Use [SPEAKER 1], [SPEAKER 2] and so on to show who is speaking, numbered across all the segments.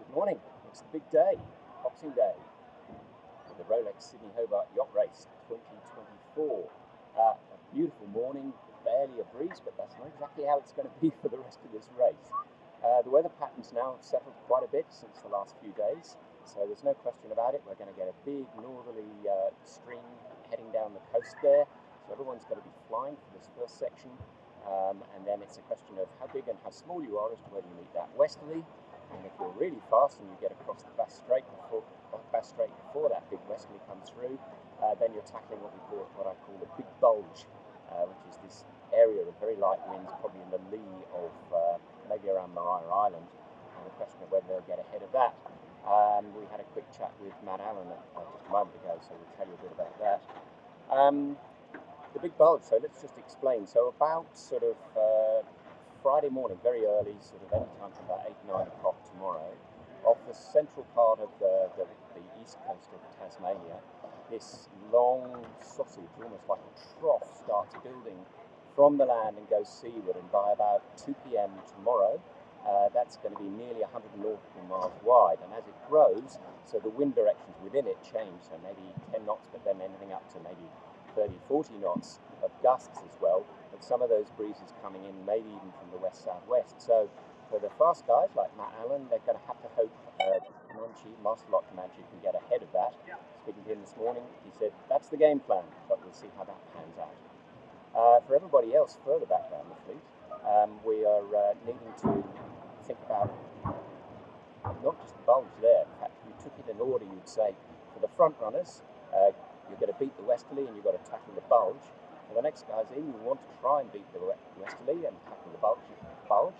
[SPEAKER 1] Good morning. It's the big day, Boxing Day, the Rolex Sydney Hobart Yacht Race 2024. A beautiful morning, barely a breeze, but that's not exactly how it's going to be for the rest of this race. The weather patterns now have settled quite a bit since the last few days, so there's no question about it. We're going to get a big northerly stream heading down the coast there, so everyone's going to be flying for this first section, and then it's a question of how big and how small you are as to whether you meet that westerly. And if you're really fast and you get across the Bass Strait before that big westerly comes through, then you're tackling what I call the big bulge, which is this area of very light winds, probably in the lee of maybe around Maria Island. And the question of whether they'll get ahead of that. We had a quick chat with Matt Allen just a moment ago, so we'll tell you a bit about that. The big bulge, so let's just explain. So about sort of Friday morning, very early, sort of any time from about 8, 9 o'clock tomorrow, off the central part of the east coast of Tasmania, this long sausage, almost like a trough, starts building from the land and goes seaward, and by about 2 p.m. tomorrow, that's going to be nearly 100 nautical miles wide, and as it grows, so the wind directions within it change, so maybe 10 knots, but then anything up to maybe 30, 40 knots of gusts as well, but some of those breezes coming in maybe even from the west-southwest. So for the fast guys like Matt Allen, they're going to have to hope Master Lock Comanche can get ahead of that. Speaking to him this morning, he said that's the game plan, but we'll see how that pans out. For everybody else further back down the fleet, we are needing to think about not just the bulge there. In fact, if you took it in order, you'd say for the front runners, you're going to beat the westerly and you've got to tackle the bulge. For the next guys in, you want to try and beat the westerly and tackle the bulge.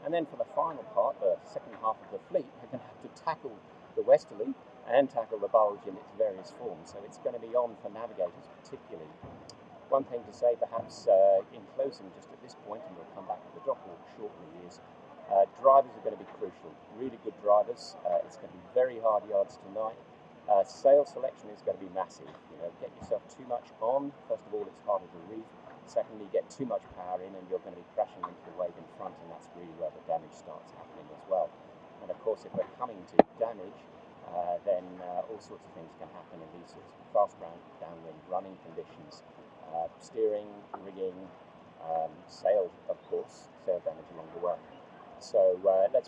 [SPEAKER 1] And then for the final part, the second half of the fleet, you're going to have to tackle the westerly and tackle the bulge in its various forms. So it's going to be on for navigators particularly. One thing to say perhaps in closing just at this point, and we'll come back to the dock walk shortly, is drivers are going to be crucial. Really good drivers. It's going to be very hard yards tonight. Sail selection is going to be massive. Get yourself too much on. First of all, it's harder to reef. Secondly, get too much power in and you're going to be crashing into the wave in front, and that's really where the damage starts happening as well. And of course, if we're coming to damage, then all sorts of things can happen in these sorts of fast downwind running conditions. Steering, rigging, sail, of course, sail damage along the way. So let's